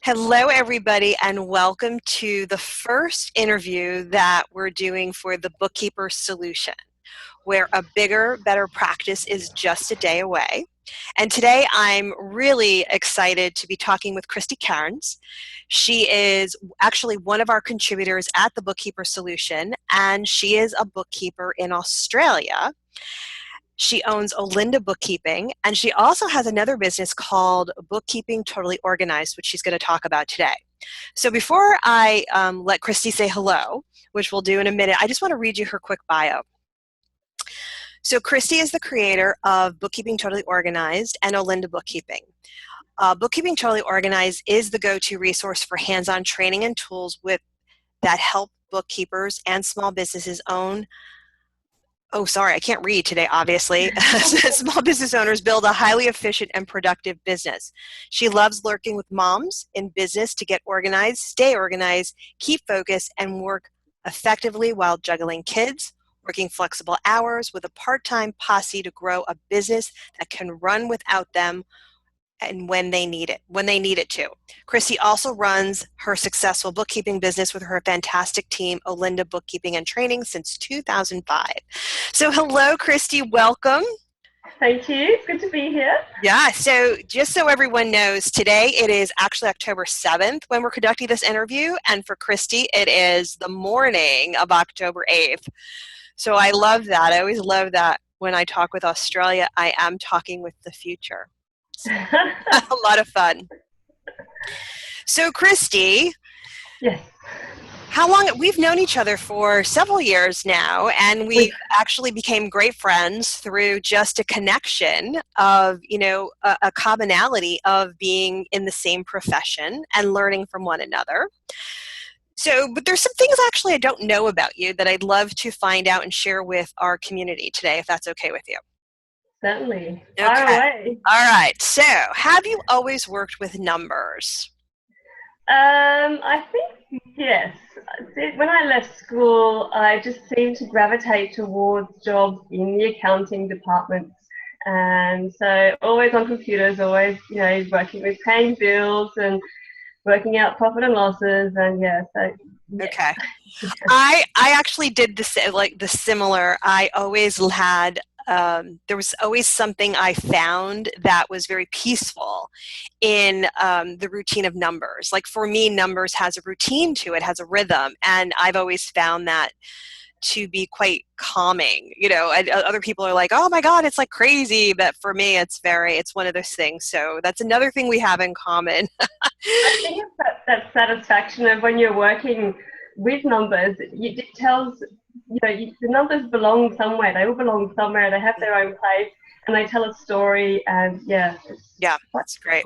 Hello, everybody, and welcome to the first interview that we're doing for the Bookkeeper solution, where a bigger, better practice is just a day away. And today I'm really excited to be talking with Kristi Cairns. She is actually one of our contributors at the Bookkeeper solution, and she is a bookkeeper in Australia. She owns Olinda Bookkeeping, and she also has another business called Bookkeeping Totally Organized, which she's going to talk about today. So before I let Kristi say hello, which we'll do in a minute, I just want to read you her quick bio. So Kristi is the creator of Bookkeeping Totally Organized and Olinda Bookkeeping. Bookkeeping Totally Organized is the go-to resource for hands-on training and tools that help bookkeepers and small businesses I can't read today, obviously. Small business owners build a highly efficient and productive business. She loves working with moms in business to get organized, stay organized, keep focused, and work effectively while juggling kids, working flexible hours with a part-time posse to grow a business that can run without them and when they need it to. Kristi also runs her successful bookkeeping business with her fantastic team, Olinda Bookkeeping and Training, since 2005. So hello, Kristi, welcome. Thank you, it's good to be here. Yeah, so just so everyone knows, today it is actually October 7th when we're conducting this interview, and for Kristi it is the morning of October 8th. So I love that. I always love that when I talk with Australia, I am talking with the future. So, a lot of fun. So Kristi, yes, we've known each other for several years now, and we actually became great friends through just a connection of, a commonality of being in the same profession and learning from one another. So, but there's some things actually I don't know about you that I'd love to find out and share with our community today, if that's okay with you. Certainly. Okay. Fire away. All right. So, have you always worked with numbers? I think yes. When I left school, I just seemed to gravitate towards jobs in the accounting departments, and so always on computers, always working with paying bills and working out profit and losses, and Okay. I actually did the similar. I always had there was always something I found that was very peaceful in the routine of numbers. Like for me, numbers has a routine to it, has a rhythm, and I've always found that to be quite calming. Other people are like, oh my God, it's like crazy, but for me, it's one of those things. So that's another thing we have in common. I think it's that satisfaction of when you're working with numbers, it tells, the numbers belong somewhere. They all belong somewhere. They have their own place, and they tell a story. And yeah, that's great.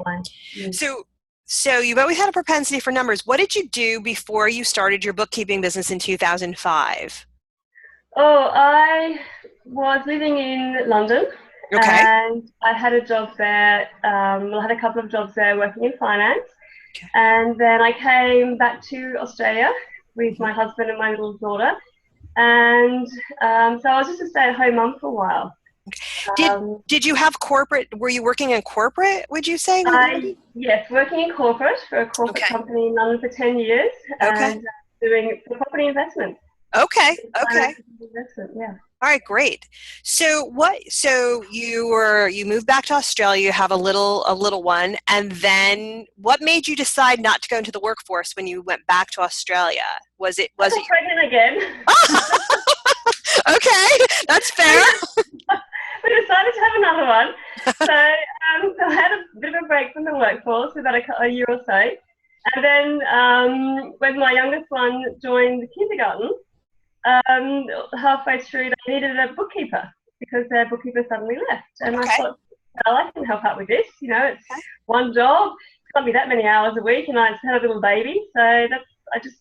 So you've always had a propensity for numbers. What did you do before you started your bookkeeping business in 2005? Oh, I was living in London. Okay. And I had a job there. I had a couple of jobs there working in finance. Okay. And then I came back to Australia with my husband and my little daughter. And so I was just a stay-at-home mum for a while. Did you have corporate, were you working in corporate, would you say? Yes, working in corporate for a corporate company in London for 10 years. Okay. And doing property investment. Okay. Investment, yeah. All right, great. So you moved back to Australia, you have a little one, and then what made you decide not to go into the workforce when you went back to Australia? Was it pregnant again? Okay, that's fair. We decided to have another one. So I had a bit of a break from the workforce for about a year or so. And then when my youngest one joined the kindergarten, halfway through they needed a bookkeeper because their bookkeeper suddenly left. And I thought, well, I can help out with this. It's one job. It's not be that many hours a week, and I just had a little baby. So I just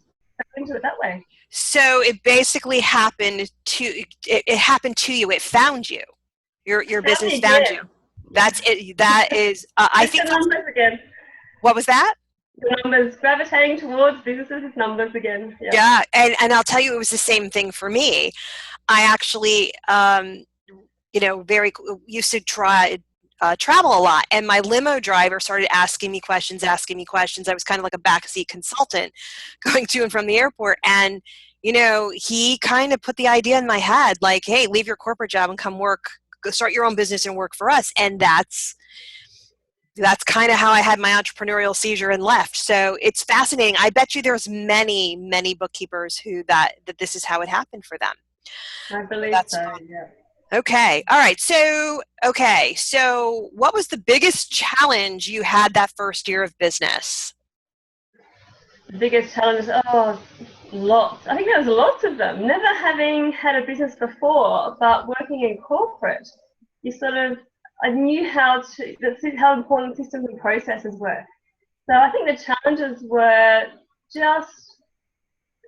into it that way. So it basically happened to you. It found you. Your business found you. That's it. That is. I think the numbers again. What was that? The numbers, gravitating towards businesses with numbers again. Yeah, and I'll tell you, it was the same thing for me. I actually, very used to try travel a lot, and my limo driver started asking me questions. I was kind of like a backseat consultant going to and from the airport, and he kind of put the idea in my head, like, hey, leave your corporate job and come work, go start your own business and work for us. And that's kind of how I had my entrepreneurial seizure and left. So it's fascinating. I bet you there's many, many bookkeepers who that this is how it happened for them. I So believe that's so, fun. yeah. Okay. All right. So what was the biggest challenge you had that first year of business? The biggest challenge, lots. I think there was lots of them. Never having had a business before, but working in corporate, I knew how important systems and processes were. So I think the challenges were just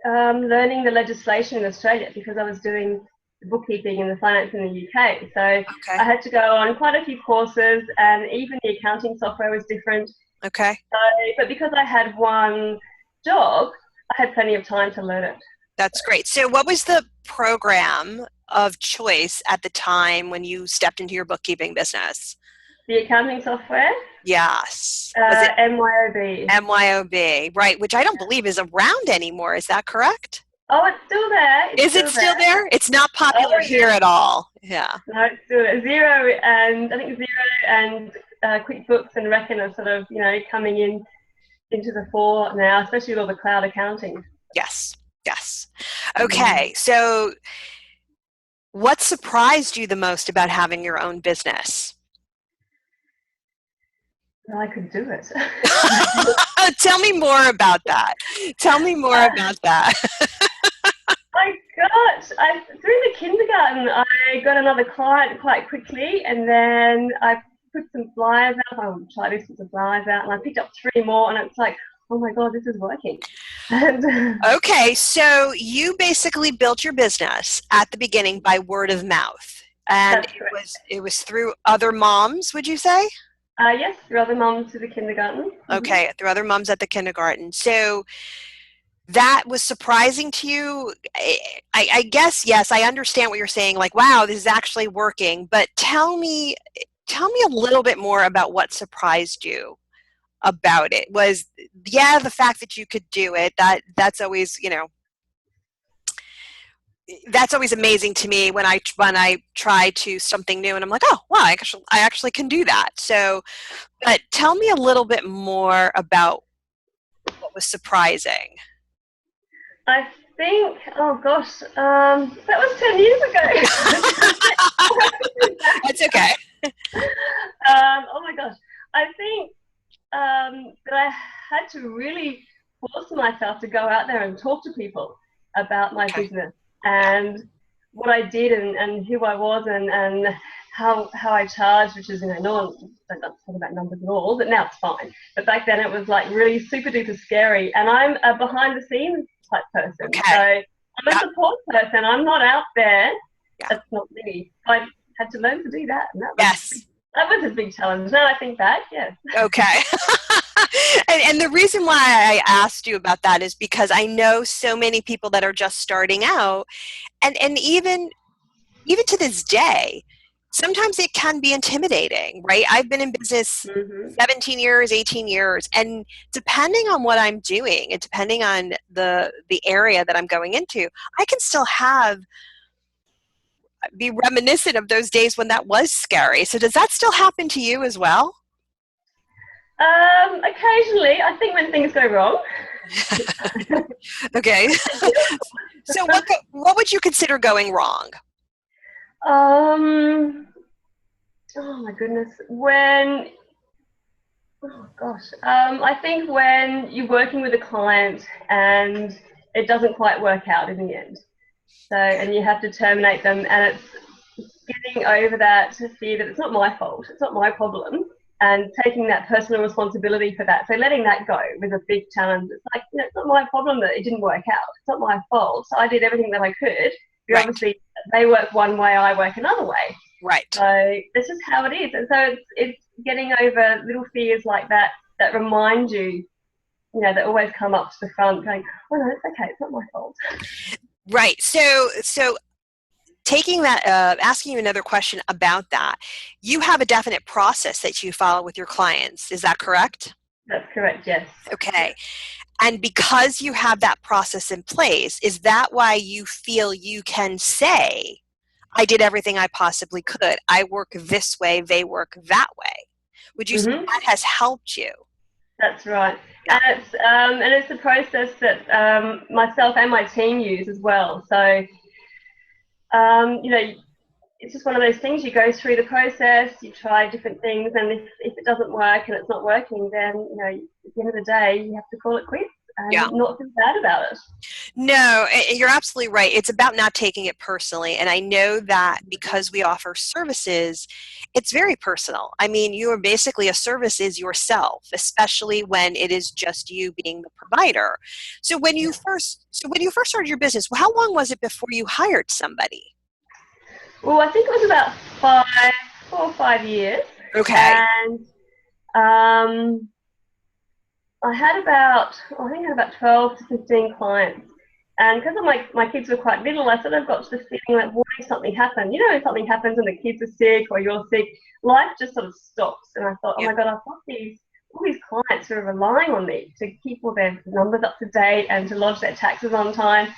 learning the legislation in Australia, because I was doing the bookkeeping and the finance in the UK. So Okay. I had to go on quite a few courses, and even the accounting software was different. Okay. But because I had one job, I had plenty of time to learn it. That's great. So what was the program of choice at the time when you stepped into your bookkeeping business? The accounting software? Yes. Was it MYOB? MYOB, right, which I don't believe is around anymore. Is that correct? Oh, it's still there. Is it still there? It's not popular here at all. Yeah. No, it's still there. Xero, and I think Xero and QuickBooks and Reckon are sort of, coming into the fore now, especially with all the cloud accounting. Yes. Okay. So what surprised you the most about having your own business? Well, I could do it. Tell me more about that. My gosh, through the kindergarten, I got another client quite quickly, and then I put some flyers out. I'll try this with some flyers out, and I picked up 3 more, and it's like, oh my God, this is working. Okay, so you basically built your business at the beginning by word of mouth, and it was through other moms, would you say? Yes, through other moms to the kindergarten. Okay, through other moms at the kindergarten. So that was surprising to you. I guess, yes, I understand what you're saying, like, wow, this is actually working, but tell me a little bit more about what surprised you about it. Was, the fact that you could do it, that's always, that's always amazing to me when I try to something new and I'm like, oh wow, I actually can do that. So, but tell me a little bit more about what was surprising. I think, oh gosh, that was 10 years ago. That's okay. Oh my gosh, I think that I had to really force myself to go out there and talk to people about my business and what I did and who I was and how I charged, which is, no one don't talk about numbers at all, but now it's fine. But back then it was like really super duper scary, and I'm a behind the scenes type person. Okay. So I'm a support person. I'm not out there. Yeah. That's not me. I had to learn to do that. And that was a big challenge. Now I think back, yes. Okay. and the reason why I asked you about that is because I know so many people that are just starting out, and even to this day, sometimes it can be intimidating, right? I've been in business 17 years, 18 years, and depending on what I'm doing and depending on the area that I'm going into, I can still be reminiscent of those days when that was scary. So does that still happen to you as well? Occasionally, I think when things go wrong. Okay. So what would you consider going wrong? Oh my goodness. I think when you're working with a client and it doesn't quite work out in the end. So, and you have to terminate them, and it's getting over that fear that it's not my fault, it's not my problem, and taking that personal responsibility for that. So letting that go was a big challenge. It's like, it's not my problem that it didn't work out. It's not my fault. So I did everything that I could. But obviously, they work one way, I work another way. Right. So this is how it is. And so it's getting over little fears like that remind you, that always come up to the front going, oh no, it's okay, it's not my fault. Right. So taking that, asking you another question about that, you have a definite process that you follow with your clients. Is that correct? That's correct, yes. Okay. And because you have that process in place, is that why you feel you can say, I did everything I possibly could. I work this way, they work that way. Would you say Mm-hmm. that has helped you? That's right. Yeah. And it's a process that myself and my team use as well. So, you know, it's just one of those things. You go through the process, you try different things, and if it doesn't work and it's not working, then, you know, at the end of the day, you have to call it quits Yeah. and not feel bad about it. No, you're absolutely right. It's about not taking it personally. And I know that because we offer services, it's very personal. I mean, you are basically, a service is yourself, especially when it is just you being the provider. So when you first started your business, how long was it before you hired somebody? Well, I think it was about 4 or 5 years, Okay. and I had about 12 to 15 clients. And because my kids were quite little, I sort of got to the feeling like, what if something happened? You know, if something happens and the kids are sick or you're sick, life just sort of stops. And I thought, oh Yeah. my God, I've got all these clients who are relying on me to keep all their numbers up to date and to lodge their taxes on time.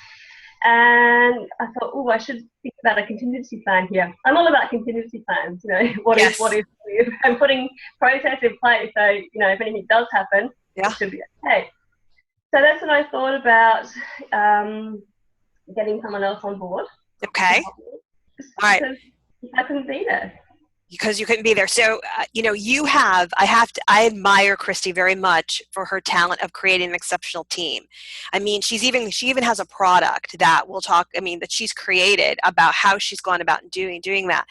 And I thought, oh, I should think about a contingency plan here. I'm all about contingency plans, you know, what Yes. if I'm putting process in place so, you know, if anything does happen, Yeah. it should be okay. So that's when I thought about getting someone else on board. Okay. Just All right. because I couldn't be there. Because you couldn't be there. So, you know, I admire Kristi very much for her talent of creating an exceptional team. I mean, she even has a product that that she's created about how she's gone about doing that.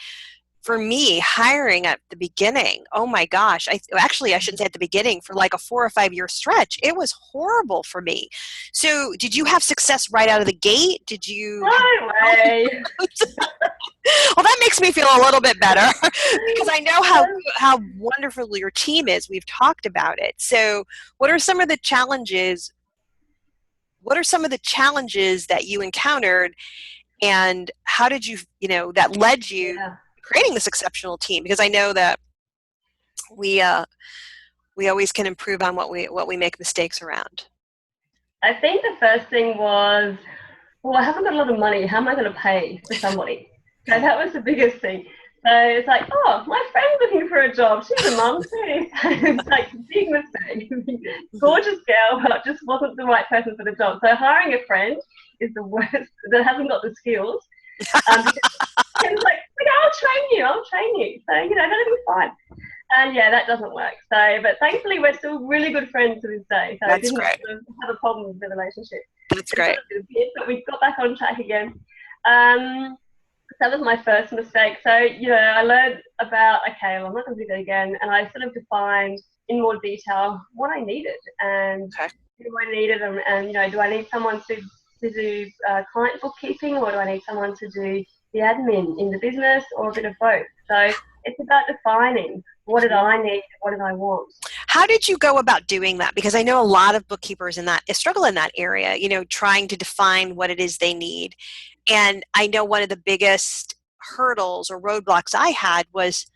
For me, hiring at the beginning, oh my gosh, I shouldn't say at the beginning, for like a 4 or 5 year stretch, it was horrible for me. So did you have success right out of the gate? Did you? No way. Well, that makes me feel a little bit better because I know how wonderful your team is. We've talked about it. So what are some of the challenges? What are some of the challenges that you encountered, and how did that led you Yeah. creating this exceptional team? Because I know that we always can improve on what we make mistakes around. I think the first thing was, well, I haven't got a lot of money. How am I going to pay for somebody? So that was the biggest thing. So it's like, oh, my friend's looking for a job. She's a mum too. It's like, big mistake. Gorgeous girl, but just wasn't the right person for the job. So hiring a friend is the worst, that hasn't got the skills. It's like, I'll train you. So, you know, that'll be fine. And yeah, that doesn't work. So, but thankfully we're still really good friends to this day. So I didn't great. sort of have a problem with the relationship. That's great. But we got back on track again. That was my first mistake. So, you know, I learned about, okay, well, I'm not going to do that again. And I sort of defined in more detail what I needed and who I needed. And, you know, do I need someone to do client bookkeeping, or do I need someone to do the admin in the business, or a bit of both? So it's about defining what did I need, what did I want. How did you go about doing that? Because I know a lot of bookkeepers struggle in that area, you know, trying to define what it is they need. And I know one of the biggest hurdles or roadblocks I had was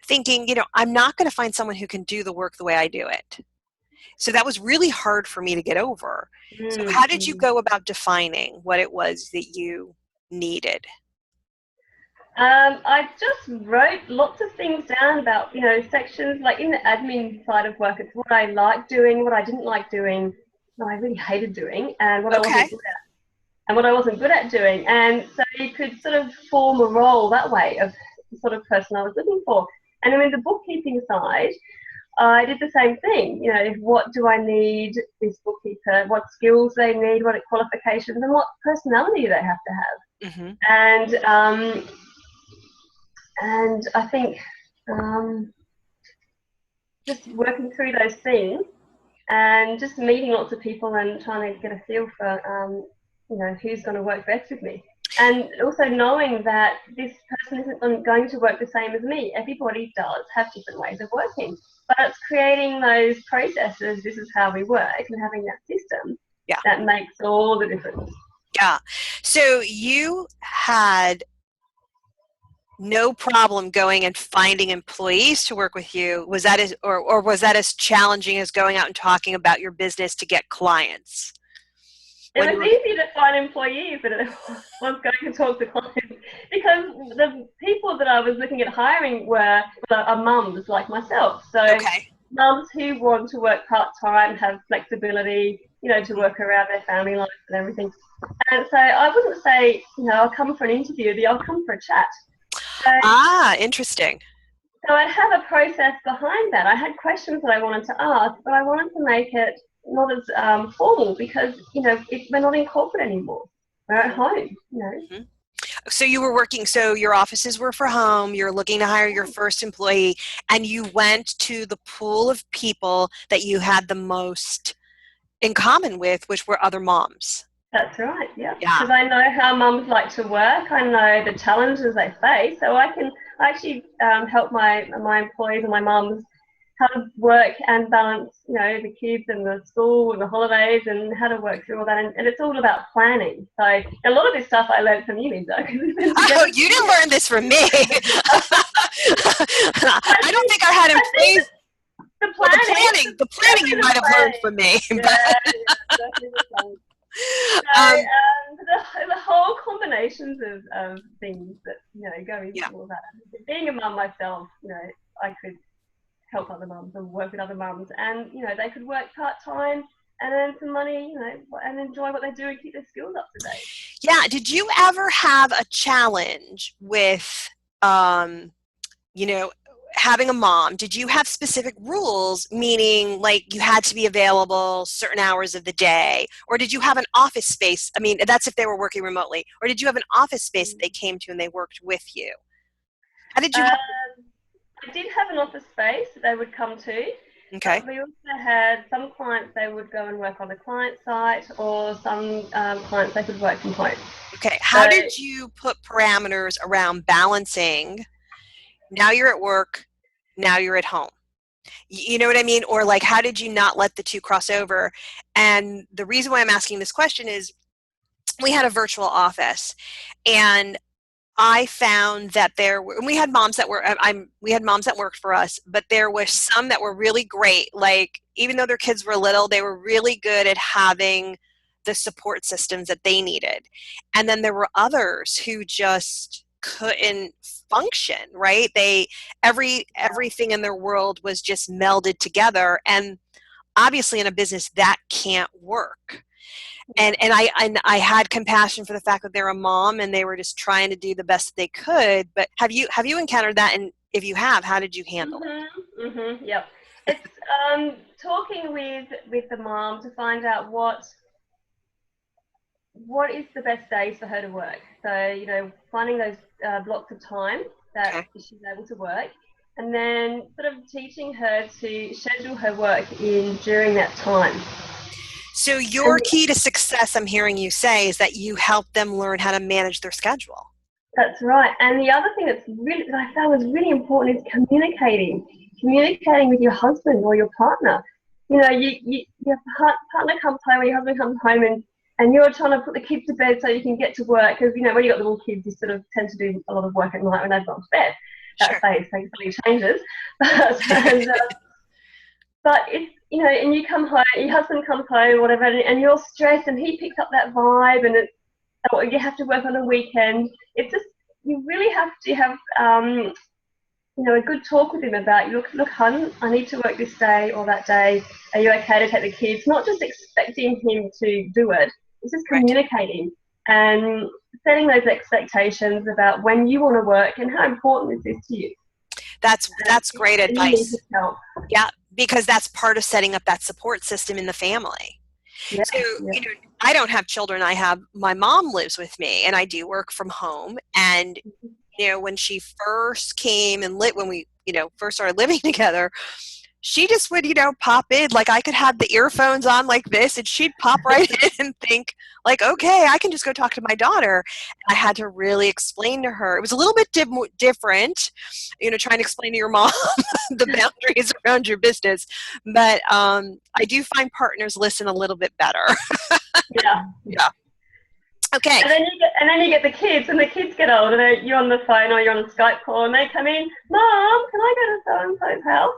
thinking, you know, I'm not going to find someone who can do the work the way I do it. So that was really hard for me to get over. So how did you go about defining what it was that you needed? I just wrote lots of things down about, you know, sections, like in the admin side of work, it's what I liked doing, what I didn't like doing, what I really hated doing, and what I wasn't good at. And what I wasn't good at doing. And so you could sort of form a role that way of the sort of person I was looking for. And then in the bookkeeping side, I did the same thing. You know, what do I need this bookkeeper, what skills they need, what qualifications, and what personality they have to have. Mm-hmm. And I think just working through those things and just meeting lots of people and trying to get a feel for you know, who's going to work best with me. And also knowing that this person isn't going to work the same as me. Everybody does have different ways of working. But it's creating those processes, this is how we work, and having that system that makes all the difference. Yeah. So you had no problem going and finding employees to work with you. Was that or was that as challenging as going out and talking about your business to get clients? It When was you were, easier to find employees than it was going to talk to clients because the people that I was looking at hiring were mums like myself. So okay. mums who want to work part-time, have flexibility, to Mhm. work around their family life and everything. And so I wouldn't say, I'll come for an interview, I'll come for a chat. So, Ah, interesting. so I'd have a process behind that. I had questions that I wanted to ask, but I wanted to make it not as formal because, we're not in corporate anymore. We're at Mhm. home. Mhm. So you were working, so your offices were for home, you're looking to hire your first employee, and you went to the pool of people that you had the most in common with, which were other moms. That's right, yeah. Yeah. Because I know how mums like to work. I know the challenges they face, so I actually help my employees and my mums how to work and balance, the kids and the school and the holidays and how to work through all that. And it's all about planning. So a lot of this stuff I learned from you, Linda, because we've been Oh, together you for didn't years. learn this from me. I don't think I had I think employees. the Well, the planning, planning, the planning you definitely the might have learned planning. from me. Yeah, yeah, definitely the planning. So um, the whole combinations of things that go into yeah. all of that. Being a mum myself, I could help other mums and work with other mums, and they could work part time and earn some money, and enjoy what they do and keep their skills up to date. Yeah. Did you ever have a challenge with, um, you know, having a mom? Did you have specific rules, meaning like you had to be available certain hours of the day? Or did you have an office space? I mean, that's if they were working remotely. Or did you have an office space that they came to and they worked with you? How did you Um, have? I did have an office space that they would come to, Okay. but we also had some clients they would go and work on the client site, or some clients they could work from home. Okay. How So did you put parameters around balancing? Now you're at work, now you're at home. You know what I mean? Or like, how did you not let the two cross over? And the reason why I'm asking this question is we had a virtual office, and I found that there were, and we had moms that were, we had moms that worked for us, but there were some that were really great. Like, even though their kids were little, they were really good at having the support systems that they needed. And then there were others who just couldn't function, right? Everything in their world was just melded together. And obviously in a business that can't work. yeah. And I had compassion for the fact that they're a mom and they were just trying to do the best they could. But have you encountered that? And if you have, how did you handle it? Yep. It's talking with the mom to find out what is the best days for her to work. So finding those blocks of time that Okay. she's able to work, and then sort of teaching her to schedule her work in during that time. So your And key to success, I'm hearing you say, is that you help them learn how to manage their schedule. that's right. And the other thing that I found was really important is communicating with your husband or your partner. Your partner comes home, or your husband comes home, and you're trying to put the kids to bed so you can get to work, because when you've got little kids, you sort of tend to do a lot of work at night when they've gone to bed. That Sure. phase thankfully changes. But it's, and you come home, your husband comes home, whatever, and you're stressed, and he picks up that vibe, and or you have to work on a weekend. It's just, you really have to have a good talk with him about, look, hun, I need to work this day or that day. Are you okay to take the kids? Not just expecting him to do it. It's just Right. communicating and setting those expectations about when you want to work and how important this is to you. That's great And you need advice. to help. Yeah, because that's part of setting up that support system in the family. Yeah, So, yeah. I don't have children. My mom lives with me and I do work from home. And, when she first came and when we, first started living together, she just would, pop in. Like, I could have the earphones on like this and she'd pop right in and think like, okay, I can just go talk to my daughter. I had to really explain to her. It was a little bit different, trying to explain to your mom the boundaries around your business. But I do find partners listen a little bit better. Yeah. Yeah. Okay. And then you get the kids, and the kids get older. You're on the phone or you're on a Skype call, and they come in. Mom, can I go to so and so's house?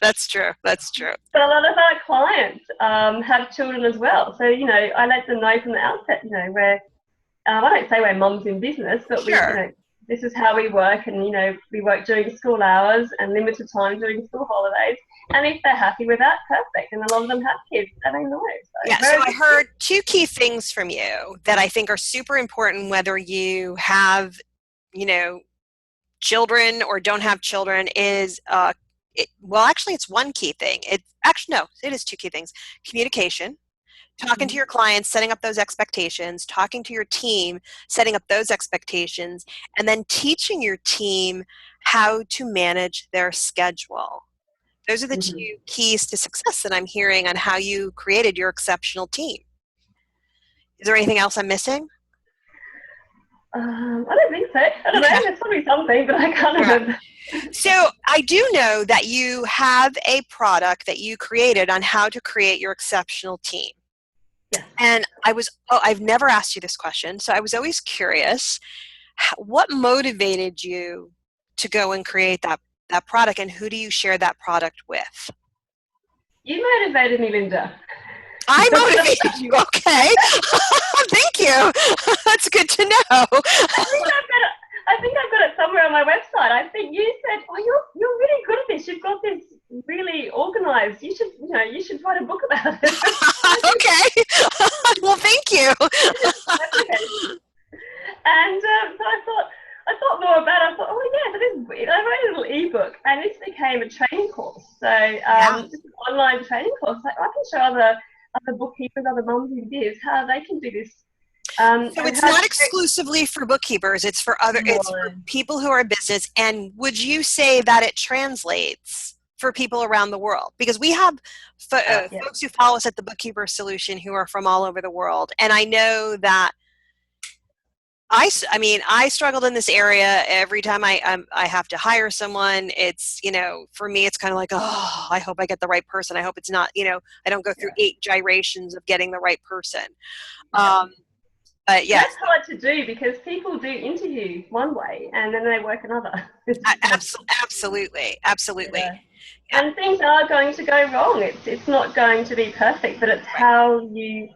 That's true. That's true. But a lot of our clients have children as well. So, I let them know from the outset, where I don't say we're moms in business, but Sure. this is how we work, and, we work during school hours and limited time during school holidays. And if they're happy with that, perfect. And a lot of them have kids that they know. So, Yeah, so I heard two key things from you that I think are super important, whether you have, children or don't have children, is, actually, it's one key thing. No, it is two key things. Communication, talking to your clients, setting up those expectations, talking to your team, setting up those expectations, and then teaching your team how to manage their schedule. Those are the two keys to success that I'm hearing on how you created your exceptional team. Is there anything else I'm missing? I don't think so. I don't know. There's probably something, but I can't remember. So I do know that you have a product that you created on how to create your exceptional team. Yes. And I've never asked you this question, so I was always curious, what motivated you to go and create that product, and who do you share that product with? You motivated me, Linda. I motivated you, okay. Thank you. That's good to know. I think I've got it somewhere on my website. I think you said, "Oh, you're really good at this. You've got this really organized. You should write a book about it." Okay. Well, thank you. That's okay. And so I thought more about it. I thought, oh yeah, I wrote a little ebook, and this became a training course. So just an online training course. Like, I can show other bookkeepers, other mums in biz how they can do this. So it's not exclusively for bookkeepers, it's for it's for people who are in business. And would you say that it translates for people around the world? Because we have folks who follow us at the Bookkeeper Solution who are from all over the world. And I know that I struggled in this area every time I have to hire someone. It's, for me, it's kind of like, oh, I hope I get the right person. I hope it's not, I don't go through 8 gyrations of getting the right person. But yes, that's hard to do because people do interview one way and then they work another. Absolutely. Yeah. And things are going to go wrong. It's not going to be perfect, but it's how you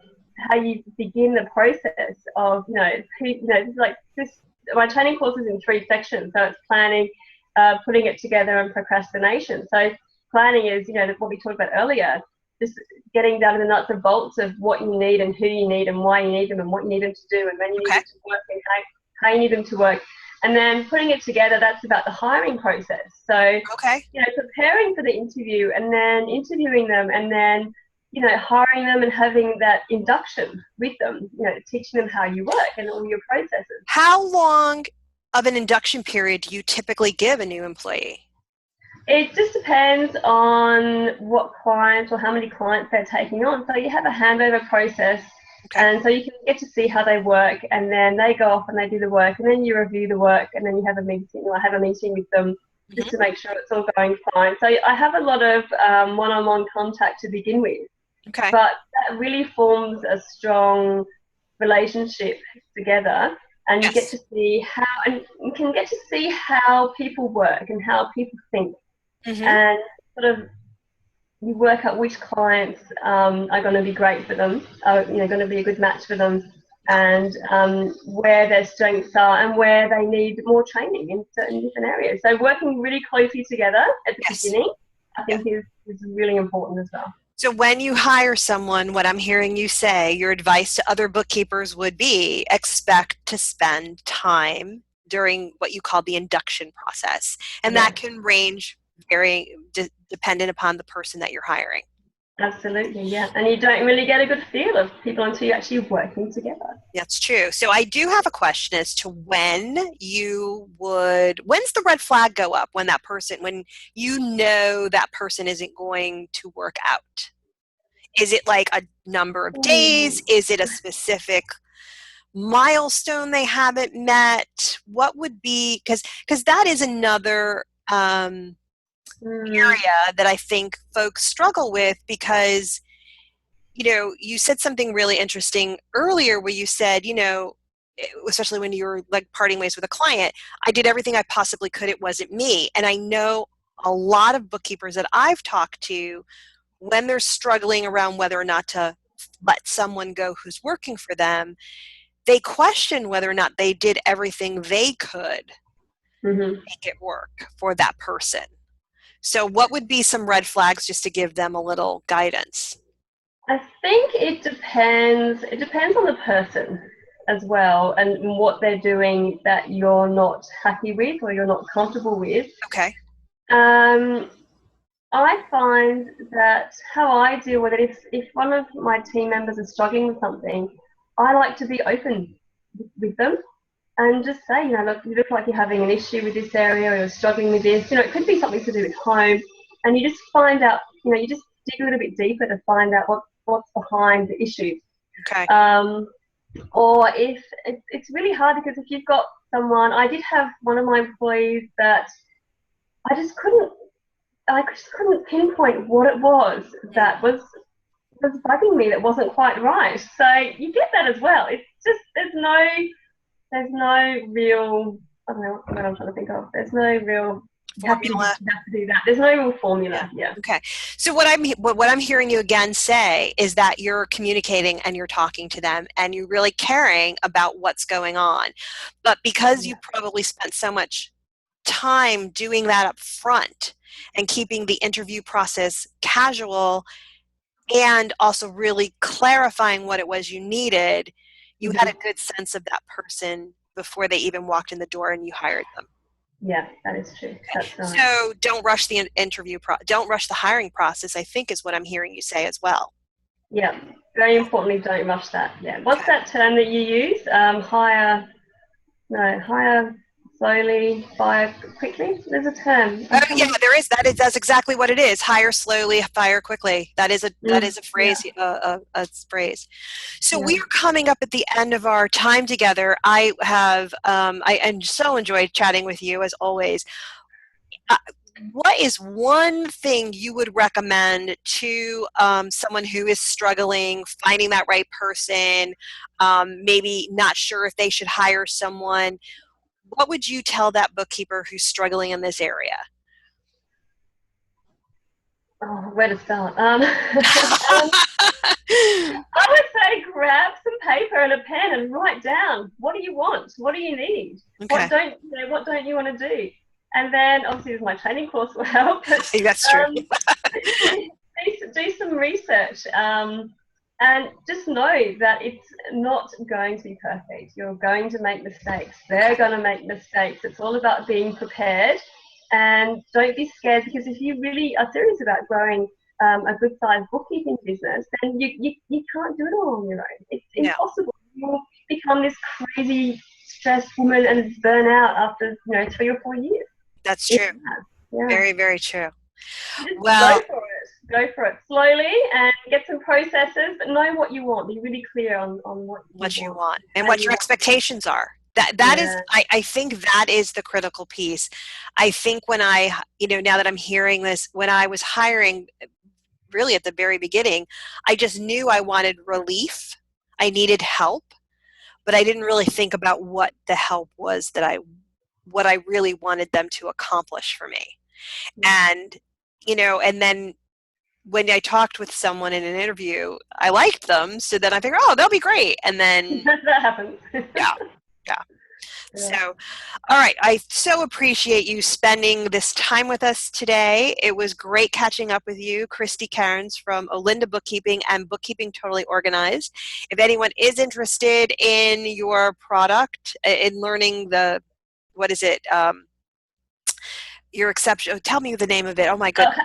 begin the process of like this. My training course is in 3 sections, so it's planning, putting it together, and procrastination. So planning is what we talked about earlier. Just getting down to the nuts and bolts of what you need and who you need and why you need them and what you need them to do and when you need them to work and how you need them to work. And then putting it together, that's about the hiring process. So, preparing for the interview and then interviewing them and then, hiring them and having that induction with them, teaching them how you work and all your processes. How long of an induction period do you typically give a new employee? It just depends on what clients or how many clients they're taking on. So you have a handover process, and so you can get to see how they work, and then they go off and they do the work, and then you review the work, and then you have a meeting. I have a meeting with them just to make sure it's all going fine. So I have a lot of one-on-one contact to begin with, but that really forms a strong relationship together. And you get to see you can get to see how people work and how people think. And sort of you work out which clients are going to be great for them, are going to be a good match for them, and where their strengths are and where they need more training in certain different areas. So working really closely together at the beginning, I think is really important as well. So when you hire someone, what I'm hearing you say, your advice to other bookkeepers would be expect to spend time during what you call the induction process. And that can range very dependent upon the person that you're hiring. Absolutely, yeah. And you don't really get a good feel of people until you're actually working together. That's true. So I do have a question as to when's the red flag go up when you know that person isn't going to work out? Is it like a number of days? Is it a specific milestone they haven't met? What would be, because that is another area that I think folks struggle with, because you said something really interesting earlier where you said, especially when you were like parting ways with a client, I did everything I possibly could. It wasn't me. And I know a lot of bookkeepers that I've talked to, when they're struggling around whether or not to let someone go who's working for them, they question whether or not they did everything they could make it work for that person. So what would be some red flags just to give them a little guidance? I think it depends. It depends on the person as well and what they're doing that you're not happy with or you're not comfortable with. Okay. I find that how I deal with it, if one of my team members is struggling with something, I like to be open with them and just say, look, you look like you're having an issue with this area or you're struggling with this. It could be something to do with home, and you just find out, you just dig a little bit deeper to find out what's behind the issue. Okay. Or if it's really hard because if you've got someone, I did have one of my employees that I just couldn't pinpoint what it was that was bugging me that wasn't quite right. So you get that as well. It's just there's no real, I don't know what I'm trying to think of. There's no real formula. You have to do that. There's no real formula. Yeah. Okay. So what I'm hearing you again say is that you're communicating and you're talking to them and you're really caring about what's going on. But because you probably spent so much time doing that up front and keeping the interview process casual and also really clarifying what it was you needed, you had a good sense of that person before they even walked in the door and you hired them. Yeah, that is true. That's right. So don't rush the don't rush the hiring process, I think is what I'm hearing you say as well. Yeah, very importantly, don't rush that. Yeah. What's that term that you use? Hire slowly, fire quickly. There's a term. Oh yeah, there is. That's exactly what it is. Hire slowly, fire quickly. That is a phrase. Yeah. A phrase. So we are coming up at the end of our time together. I so enjoyed chatting with you as always. What is one thing you would recommend to someone who is struggling, finding that right person, maybe not sure if they should hire someone? What would you tell that bookkeeper who's struggling in this area? Oh, where to start? I would say grab some paper and a pen and write down, what do you want? What do you need? Okay. What don't you want to do? And then obviously my training course will help. But, that's true. do some research and just know that it's not going to be perfect. You're going to make mistakes. They're going to make mistakes. It's all about being prepared. And don't be scared, because if you really are serious about growing a good sized bookkeeping business, then you can't do it all on your own. It's impossible. You'll become this crazy stressed woman and burn out after 3 or 4 years. That's true. Yeah. Very, very true. Well, go for it slowly and get some processes, but know what you want. Be really clear on what you want and what your expectations are. That is, I think that is the critical piece. I think when now that I'm hearing this, when I was hiring really at the very beginning, I just knew I wanted relief. I needed help, but I didn't really think about what the help was what I really wanted them to accomplish for me. And, and then when I talked with someone in an interview, I liked them. So then I figured, they'll be great. And then that happens. Yeah. So, all right. I so appreciate you spending this time with us today. It was great catching up with you, Kristi Cairns from Olinda Bookkeeping and Bookkeeping Totally Organized. If anyone is interested in your product, in learning what is it? Your exception. Tell me the name of it. Oh my goodness.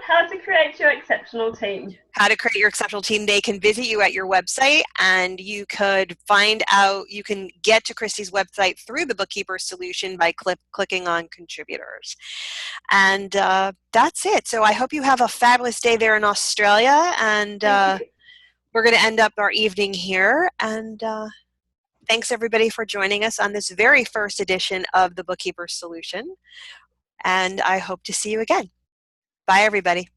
How to create your exceptional team. How to create your exceptional team. They can visit you at your website, and you could find out. You can get to Kristi's website through the Bookkeeper solution by clicking on contributors. And that's it. So I hope you have a fabulous day there in Australia. And we're going to end up our evening here. And thanks everybody for joining us on this very first edition of the Bookkeeper Solution. And I hope to see you again. Bye everybody.